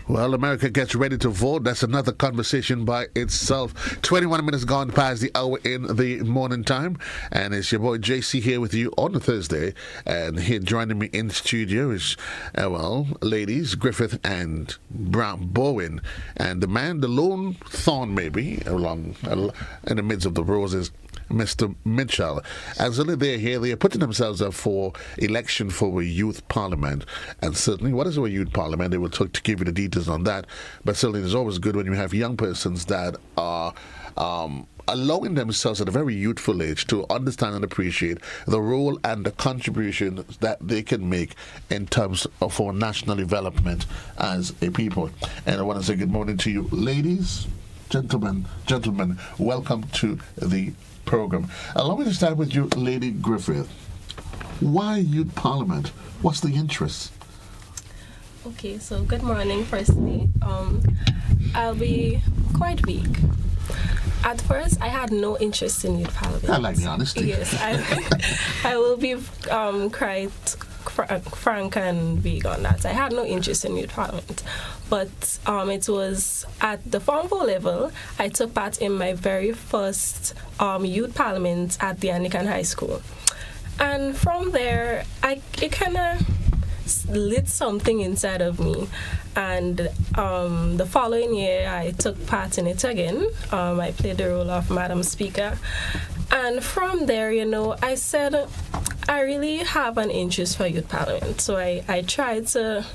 Well, America gets ready to vote. That's another conversation by itself. 21 minutes gone past the hour in the morning time. And it's your boy JC here with you on a Thursday. And here joining me in studio is, ladies, Griffith and Bowen. And the man, the lone thorn maybe, along in the midst of the roses, Mr. Mitchell. And certainly they're here. They are putting themselves up for election for a youth parliament. And certainly, what is a youth parliament? They will talk to give you the details on that. But certainly, it's always good when you have young persons that are allowing themselves at a very youthful age to understand and appreciate the role and the contribution that they can make in terms of for national development as a people. And I want to say good morning to you, ladies, gentlemen, welcome to the program. Allow me to start with you, Lady Griffith. Why Youth Parliament? What's the interest? Okay, so good morning, firstly. I'll be quite vague. At first, I had no interest in Youth Parliament. I like the honesty. Yes, I will be quite frank and vague on that. I had no interest in Youth Parliament. But it was at the Form 4 level, I took part in my very first Youth Parliament at the Anglican High School. And from there, it kind of lit something inside of me. And the following year, I took part in it again. I played the role of Madam Speaker. And from there, I said, I really have an interest for Youth Parliament. So I tried to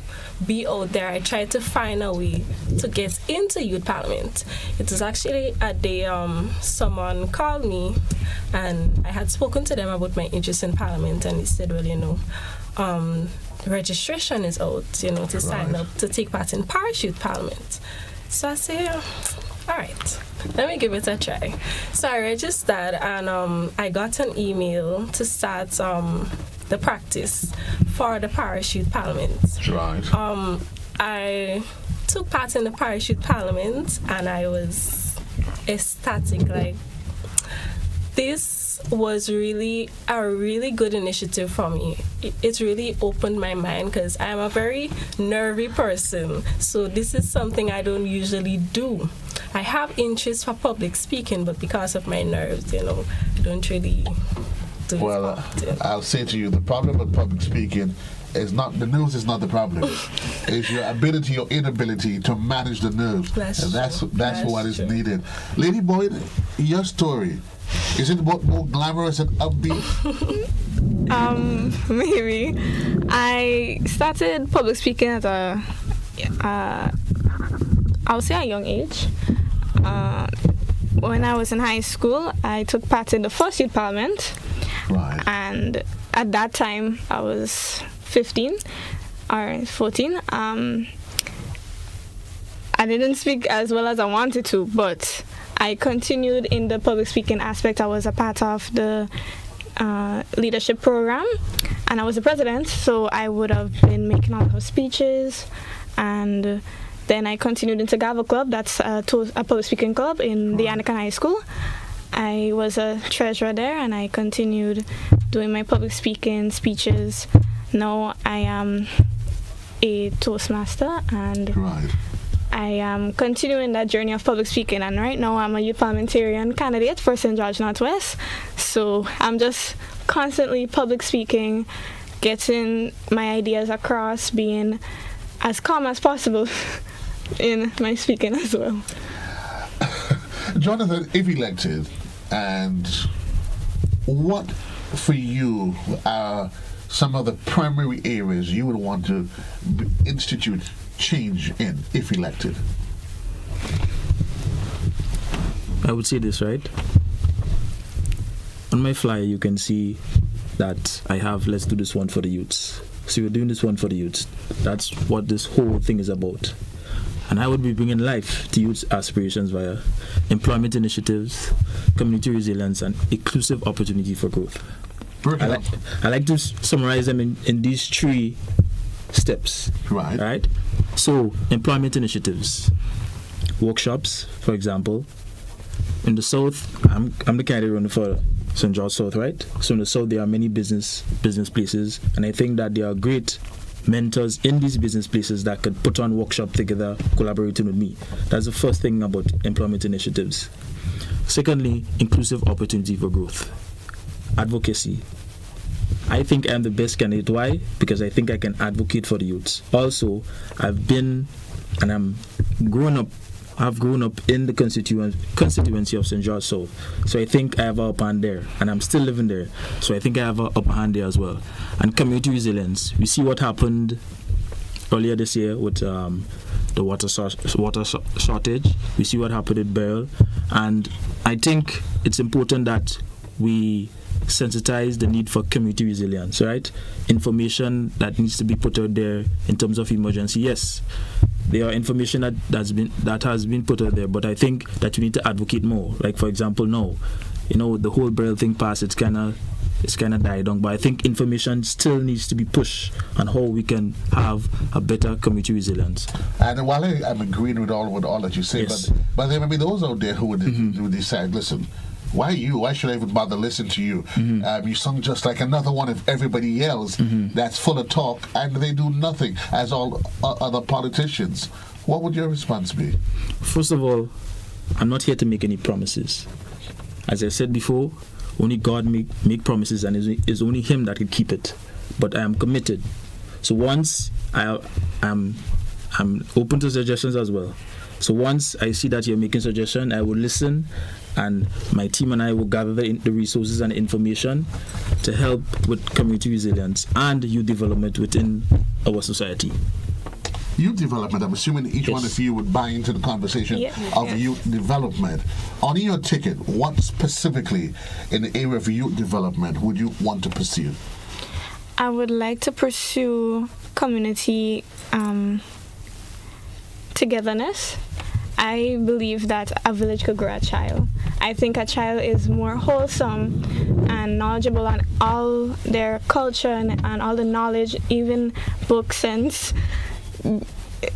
be out there. I tried to find a way to get into Youth Parliament. It was actually a day someone called me, and I had spoken to them about my interest in Parliament, and he said, well, registration is out, to sign up to take part in Parish Youth Parliament. So I said, all right, let me give it a try. So I registered, and I got an email to start the practice for the Parish Youth Parliament. Right. I took part in the Parish Youth Parliament, and I was ecstatic. Like, this was really a really good initiative for me. It really opened my mind because I'm a very nervy person. So this is something I don't usually do. I have interest for public speaking, but because of my nerves, I don't really do it. Well, I'll say to you, the problem with public speaking is not the nerves. Is not the problem. It's your ability or inability to manage the nerves. That's what is needed. Lady Boyd, your story. Is it more glamorous and upbeat? Maybe. I started public speaking at I would say a young age. When I was in high school, I took part in the first Youth Parliament. Right. And at that time, I was 15 or 14. I didn't speak as well as I wanted to, but I continued in the public speaking aspect. I was a part of the leadership program, and I was the president, so I would have been making all those speeches. And then I continued into Gavel Club, that's a public speaking club in the Anglican High School. I was a treasurer there, and I continued doing my public speaking speeches. Now I am a Toastmaster, and I am continuing that journey of public speaking, and right now I'm a youth parliamentarian candidate for St. George Northwest. So I'm just constantly public speaking, getting my ideas across, being as calm as possible in my speaking as well. Jonathan, if elected, and what for you are some of the primary areas you would want to institute change in if elected? I would say this, right? On my flyer, you can see that I have let's do this one for the youths. So we're doing this one for the youths. That's what this whole thing is about. And I would be bringing life to youth aspirations via employment initiatives, community resilience, and inclusive opportunity for growth. I like to summarize them in these three steps. Right? So, employment initiatives, workshops, for example. In the South, I'm the candidate running for St. George South, right? So in the South, there are many business places, and I think that they are great mentors in these business places that could put on workshop together, collaborating with me. That's the first thing about employment initiatives. Secondly, inclusive opportunity for growth. Advocacy. I think I'm the best candidate. Why? Because I think I can advocate for the youths. Also, I've grown up in the constituency of St. George South. So I think I have an upper hand there, and I'm still living there. So I think I have an upper hand there as well. And community resilience. We see what happened earlier this year with the water shortage. We see what happened at Beryl. And I think it's important that we sensitize the need for community resilience, right? Information that needs to be put out there in terms of emergency. Yes, there are information that has been put out there, but I think that we need to advocate more. Like, for example, now, the whole Braille thing passed, it's kind of died down, but I think information still needs to be pushed on how we can have a better community resilience. And while I'm agreeing with all that you say, yes. but there may be those out there who would decide, listen, why you? Why should I even bother listening to you? You sound just like another one of everybody else that's full of talk, and they do nothing, as all other politicians. What would your response be? First of all, I'm not here to make any promises. As I said before, only God make promises, and it's only Him that can keep it. But I am committed. So once I'm open to suggestions as well. So once I see that you're making suggestions, I will listen, and my team and I will gather the resources and information to help with community resilience and youth development within our society. Youth development, I'm assuming each one of you would buy into the conversation of youth development. On your ticket, what specifically in the area of youth development would you want to pursue? I would like to pursue community togetherness. I believe that a village could grow a child. I think a child is more wholesome and knowledgeable on all their culture and all the knowledge, even books, and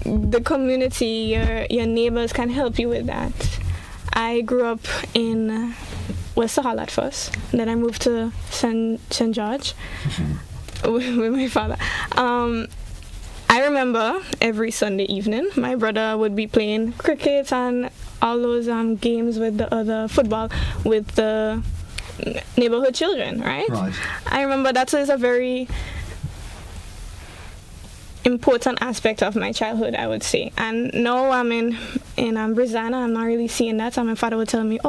the community, your neighbors can help you with that. I grew up in West Hall at first, and then I moved to St. George with my father. I remember every Sunday evening, my brother would be playing cricket and all those games with the other football with the neighborhood children, right? I remember that is a very important aspect of my childhood, I would say. And now I'm in Brizana, I'm not really seeing that. And my father would tell me,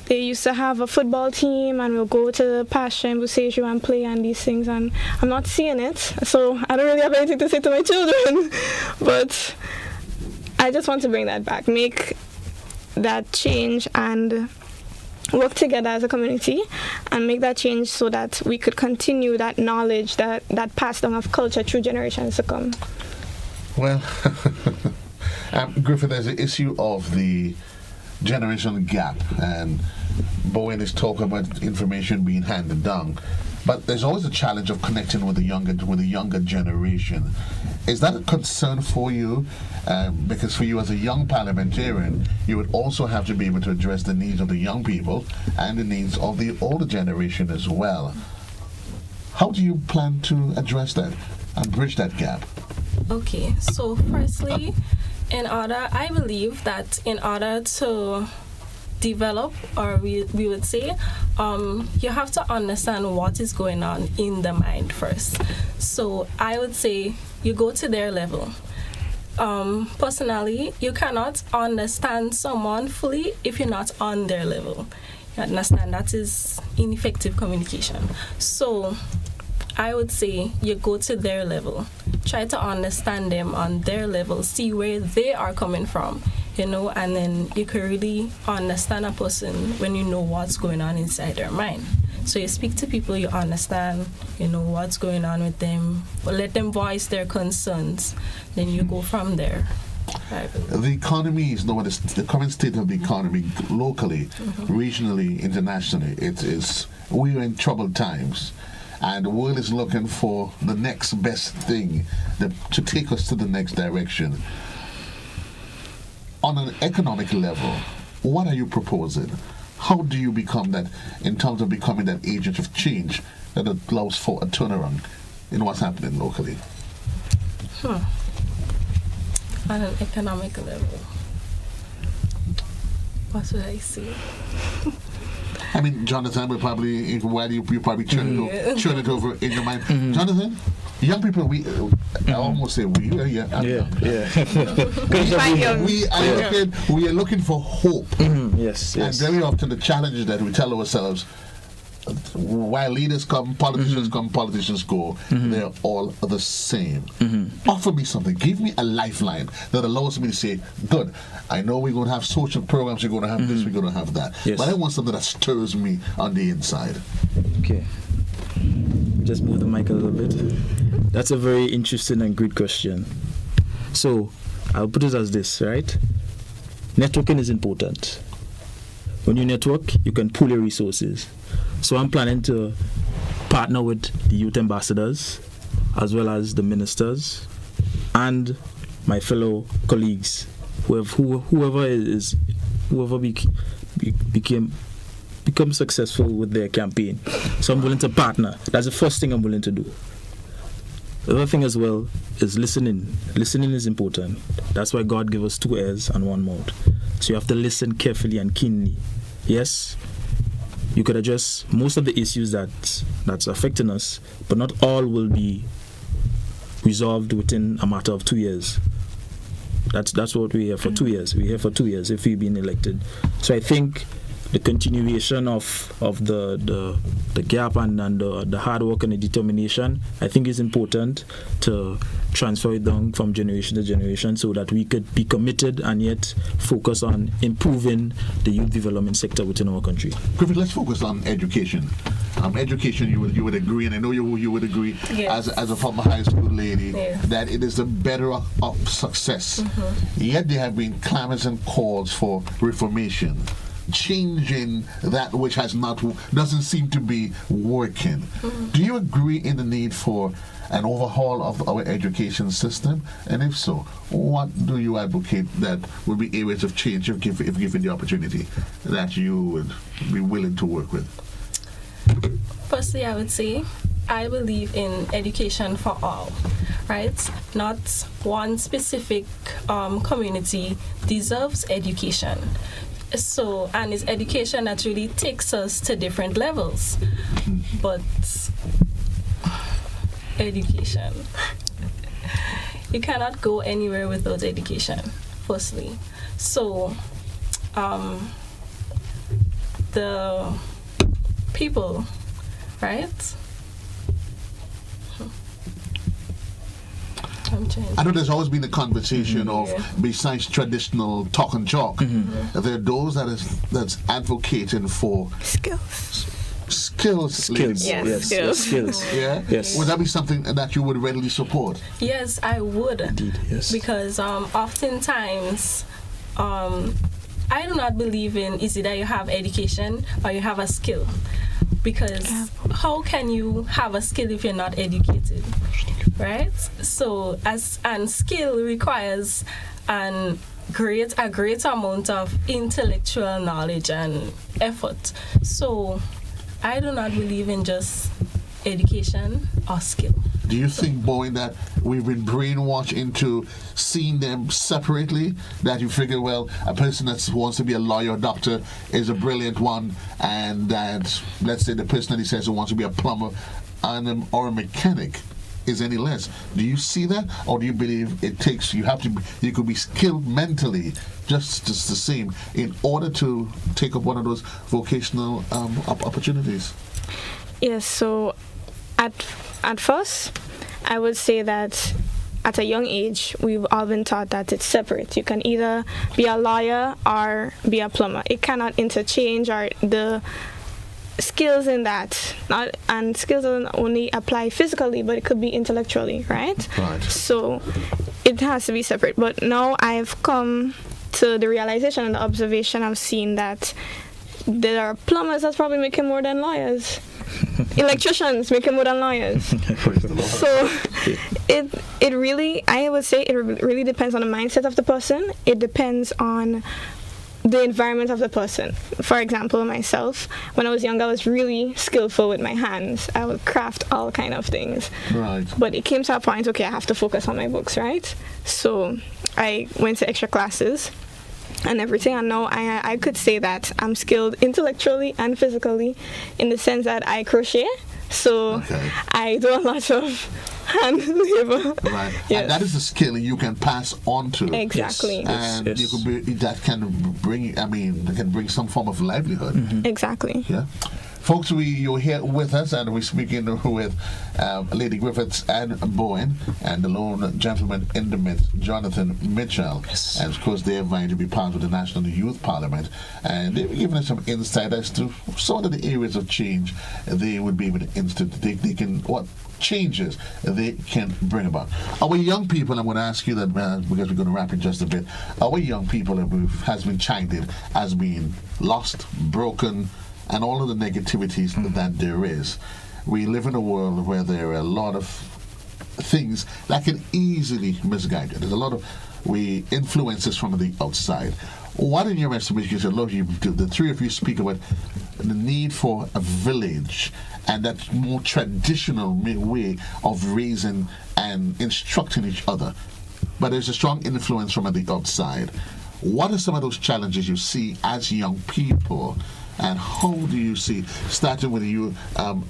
they used to have a football team and we'll go to the pasture in Buseju and play and these things, and I'm not seeing it. So I don't really have anything to say to my children. But I just want to bring that back, make that change and work together as a community and make that change so that we could continue that knowledge, that pass down of culture through generations to come. Well, Griffith, there's the issue of the generational gap, and Bowen is talking about information being handed down, but there's always a challenge of connecting with the younger generation. Is that a concern for you? Because for you as a young parliamentarian, you would also have to be able to address the needs of the young people and the needs of the older generation as well. How do you plan to address that and bridge that gap? Okay, so firstly, I believe that in order to develop, or we would say, you have to understand what is going on in the mind first. So I would say you go to their level. Personally, you cannot understand someone fully if you're not on their level. You understand? That is ineffective communication. So I would say you go to their level. Try to understand them on their level. See where they are coming from, and then you can really understand a person when you know what's going on inside their mind. So you speak to people, you understand, what's going on with them, but let them voice their concerns. Then you go from there. The economy is known as the current state of the economy locally, regionally, internationally. We're in troubled times, and the world is looking for the next best thing to take us to the next direction. On an economic level, what are you proposing? How do you become that, in terms of becoming that agent of change that allows for a turnaround in what's happening locally? On an economic level, what should I say? I mean, Jonathan will probably, while you probably turn it over in your mind. Jonathan, young people, I almost say we, Yeah. we are looking for hope. Yes. And very often the challenge that we tell ourselves, while leaders come, politicians come, politicians go, they're all the same. Offer me something. Give me a lifeline that allows me to say, good, I know we're going to have social programs, we're going to have this, we're going to have that. Yes. But I want something that stirs me on the inside. Okay. Just move the mic a little bit. That's a very interesting and great question. So, I'll put it as this, right? Networking is important. When you network, you can pool your resources. So I'm planning to partner with the youth ambassadors, as well as the ministers, and my fellow colleagues, whoever become successful with their campaign. So I'm willing to partner. That's the first thing I'm willing to do. The other thing as well is listening. Listening is important. That's why God gave us 2 ears and 1 mouth. So you have to listen carefully and keenly. Yes, you could address most of the issues that's affecting us, but not all will be resolved within a matter of 2 years. That's what we're here for. 2 years. We're here for 2 years if we've been elected. So I think the continuation of the gap and the hard work and the determination, I think is important to transfer it down from generation to generation so that we could be committed and yet focus on improving the youth development sector within our country. Griffith, let's focus on education. Education, you would agree, and I know you would agree, yes, as a former high school lady, yes, that it is the better of success. Yet there have been clamors and calls for reformation, changing that which doesn't seem to be working. Do you agree in the need for an overhaul of our education system? And if so, what do you advocate that would be areas of change if given the opportunity that you would be willing to work with? Firstly, I would say I believe in education for all, right? Not one specific community deserves education. So, and it's education that really takes us to different levels. But education, you cannot go anywhere without education, firstly. So, the people, right? I know there's always been a conversation of, besides traditional talk and chalk, there are those that's advocating for skills. Skills. Yeah. Yes. Would that be something that you would readily support? Yes, I would. Indeed, yes. Because oftentimes, I do not believe in is either you have education or you have a skill. Because how can you have a skill if you're not educated, right? So, and skill requires a great amount of intellectual knowledge and effort. So, I do not believe in just education or skill. Do you think, Bowen, that we've been brainwashed into seeing them separately? That you figure, well, a person that wants to be a lawyer or doctor is a brilliant one, and that, let's say, the person that he says who wants to be a plumber or a mechanic is any less? Do you see that, or do you believe you could be skilled mentally just the same in order to take up one of those vocational opportunities? Yes. So, at first, I would say that at a young age, we've all been taught that it's separate. You can either be a lawyer or be a plumber. It cannot interchange, or the skills in that. And skills don't only apply physically, but it could be intellectually, right? Right. So it has to be separate. But now I've come to the realization and the observation, I've seen that there are plumbers that's probably making more than lawyers. Electricians making more than lawyers. So it really, I would say it really depends on the mindset of the person. It depends on the environment of the person. For example, myself, when I was young, I was really skillful with my hands. I would craft all kind of things. Right. But it came to a point, okay, I have to focus on my books, right? So I went to extra classes and everything, and now I could say that I'm skilled intellectually and physically, in the sense that I crochet. So I do a lot of hand labor. Right. Yes. And that is a skill you can pass on to. Exactly. And you could be, that can bring, that can bring some form of livelihood. Exactly. Yeah. Folks, you're here with us, and we're speaking with Lady Griffiths and Bowen, and the lone gentleman in the midst, Jonathan Mitchel. Yes. And of course, they're vying to be part of the National Youth Parliament, and they've given us some insight as to sort of the areas of change they would be able to they can, what changes they can bring about. Our young people, I'm going to ask you that, because we're going to wrap in just a bit, our young people has been chimed in as being lost, broken, and all of the negativities that there is. We live in a world where there are a lot of things that can easily misguide you. There's a lot of influences from the outside. What, in your estimation, the three of you speak about the need for a village and that more traditional way of raising and instructing each other. But there's a strong influence from the outside. What are some of those challenges you see as young people? And how do you see, starting with you,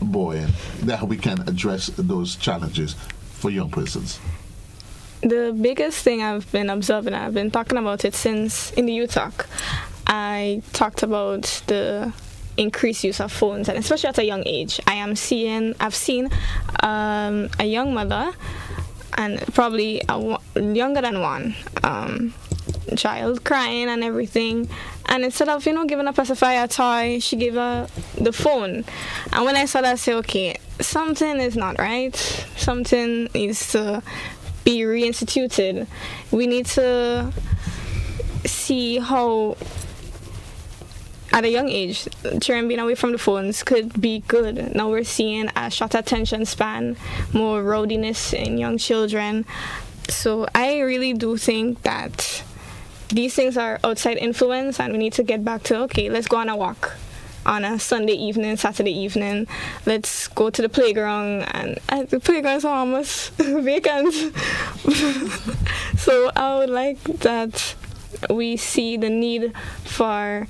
Bowen, that we can address those challenges for young persons? The biggest thing I've been observing, I've been talking about it since in the youth talk. I talked about the increased use of phones, and especially at a young age. I've seen a young mother, and probably younger than one, child crying and everything, and instead of giving a pacifier toy, she gave her the phone. And when I saw that, I said, okay, something is not right. Something needs to be reinstituted. We need to see how at a young age children being away from the phones could be good. Now we're seeing a short attention span, more rowdiness in young children. So I really do think that these things are outside influence, and we need to get back to, okay, let's go on a walk on a Sunday evening, Saturday evening. Let's go to the playground, and the playgrounds are almost vacant. So I would like that we see the need for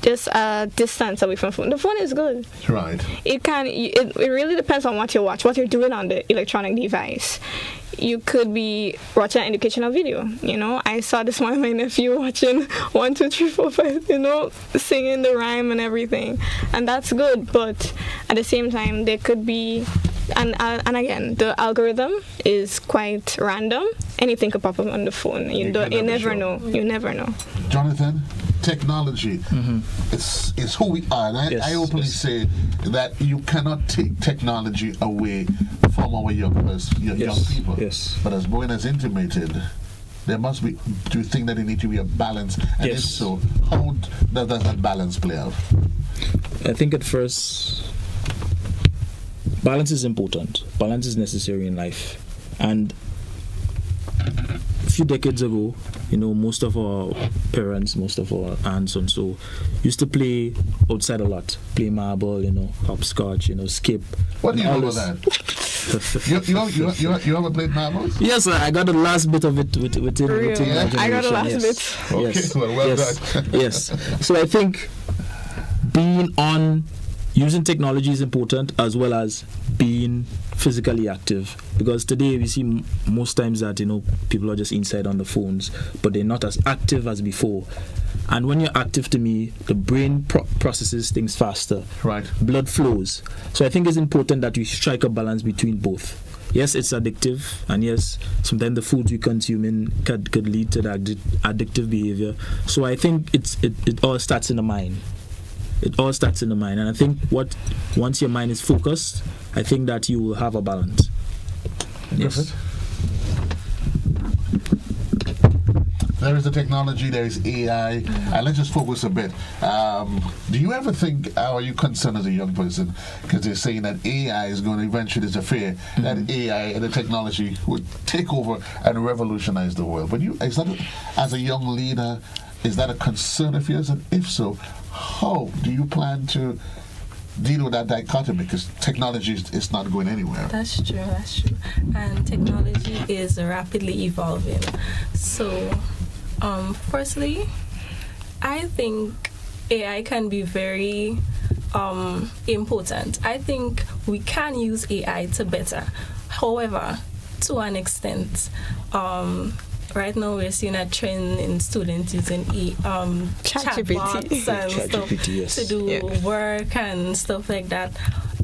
just a distance away from phone. The phone is good. Right. It really depends on what you watch, what you're doing on the electronic device. You could be watching an educational video. I saw this one of my nephew watching 1, 2, 3, 4, 5, singing the rhyme and everything, and that's good. But at the same time, there could be, and again, the algorithm is quite random. Anything could pop up on the phone. You never know. You never know. Jonathan, technology is who we are. And I openly say that you cannot take technology away from our young people. Yes. But as Bowen has intimated, there must be, do you think that there needs to be a balance? And if so, how does that balance play out? I think at first, balance is important. Balance is necessary in life. And a few decades ago, most of our parents, most of our aunts and so used to play outside a lot. Play marble, hopscotch, skip. What do you know about that? you ever played marbles? Yes, sir. I got the last bit of it within my generation. I got the last bit. Okay, yes. well done. Yes. So I think using technology is important, as well as being physically active, because today we see most times that people are just inside on the phones, but they're not as active as before. And when you're active, to me, the brain processes things faster. Right. Blood flows. So I think it's important that we strike a balance between both. Yes, it's addictive, and yes, sometimes the foods we consume could lead to that addictive behavior. So I think it all starts in the mind. It all starts in the mind, and I think once your mind is focused, I think that you will have a balance. Yes. There is the technology, there is AI, and let's just focus a bit. Do you ever think, are you concerned as a young person, because they're saying that AI is going to eventually, there's a fear that AI and the technology would take over and revolutionize the world. But as a young leader, is that a concern of yours? And if so, how do you plan to deal with that dichotomy? Because technology is not going anywhere. That's true. And technology is rapidly evolving. So, firstly, I think AI can be very important. I think we can use AI to better. However, to an extent, right now we're seeing a trend in students using chatbots and stuff yes. to do work and stuff like that.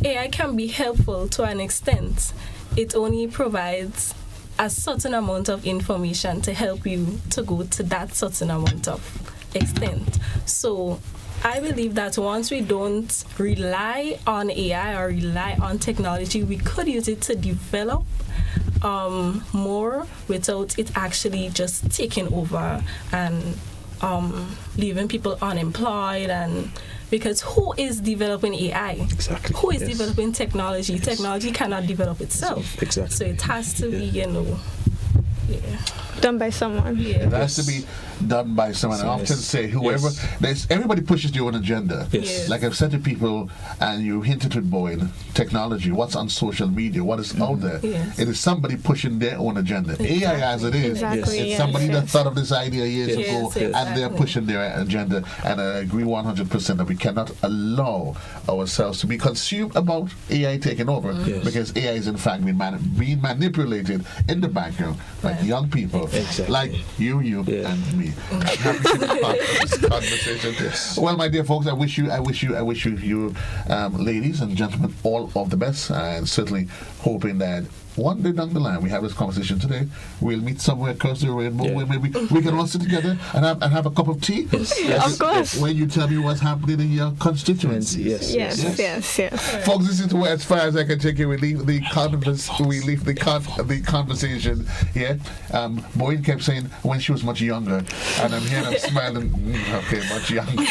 AI can be helpful to an extent. It only provides a certain amount of information to help you to go to that certain amount of extent. So I believe that once we don't rely on AI or rely on technology, we could use it to develop more without it actually just taking over and leaving people unemployed. And because who is developing AI? Exactly. Who is developing technology? Yes. Technology cannot develop itself. Exactly. So it has to be, Done by someone. Yeah. It has to be done by someone. I often say, whoever, everybody pushes their own agenda. Yes. Like I've said to people, and you hinted with Bowen, technology, what's on social media, what is out there. Yes. It is somebody pushing their own agenda. AI as it is, Exactly, it's yes, somebody that yes. thought of this idea years Yes, ago, yes, and they're exactly. pushing their agenda. And I agree 100% that we cannot allow ourselves to be consumed about AI taking over, Yes. because AI is in fact being manipulated in the background by Right. young people Exactly. like you and me. I'm happy to be part of this conversation. Well, my dear folks, I wish you, ladies and gentlemen, all of the best, and certainly hoping that one day down the line we have this conversation today. We'll meet somewhere across the rainbow where maybe we can all sit together and have a cup of tea. Of course. When you tell me what's happening in your constituency. Yes. Folks, this is where, as far as I can take it, we leave the conversation here. Bowen kept saying when she was much younger, and I'm here and I'm smiling. Okay, much younger.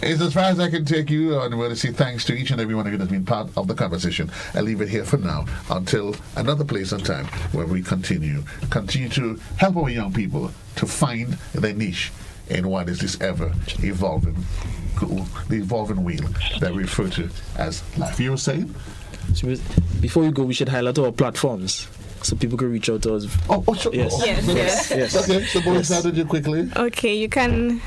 It's as far as I can take you, and I want to say thanks to each and every one of you that's been part of the conversation. I'll leave it here for now until another place and time where we continue to help our young people to find their niche in what is this ever evolving wheel that we refer to as life. You were saying? So before we go, we should highlight our platforms so people can reach out to us. Sure. Yes. Yes. Okay, so Bowen started you quickly. Okay, you can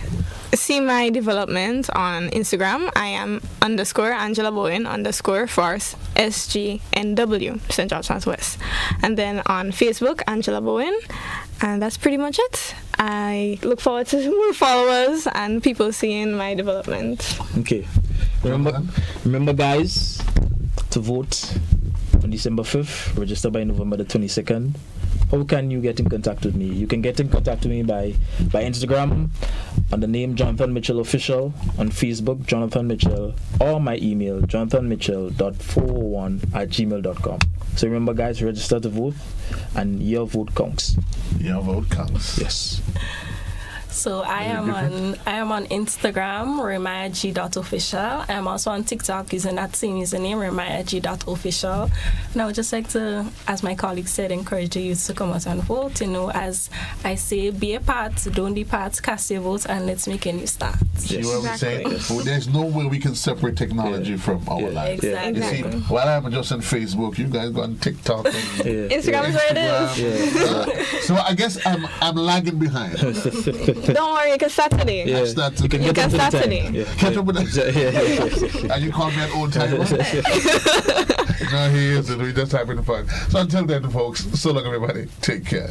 see my development on Instagram. I am _Angela Bowen _Force SGNW, St. George Northwest. And then on Facebook, Angela Bowen. And that's pretty much it. I look forward to more followers and people seeing my development. Okay. Remember guys, to vote on December 5th, register by November the 22nd. How can you get in contact with me? You can get in contact with me by Instagram on the name Jonathan Mitchell Official, on Facebook Jonathan Mitchell, or my email jonathanmitchell.401@gmail.com. So remember guys, register to vote and your vote counts. Your vote counts. Yes. So I am on Instagram, ramiah.g.official. I am also on TikTok using that same username, ramiah.g.official. And I would just like to, as my colleague said, encourage the youth to come out and vote. As I say, be a part, don't be part, cast your votes, and let's make a new start. See what we say? Well, there's no way we can separate technology from our lives. Exactly. You see, while I'm just on Facebook, you guys go on TikTok. And, Instagram is where it is. So I guess I'm lagging behind. Don't worry, you can start today. Yeah. You can start today. Catch up with that. And you call me an old timer? No, he isn't. We just having fun. So until then, folks, so long, everybody. Take care.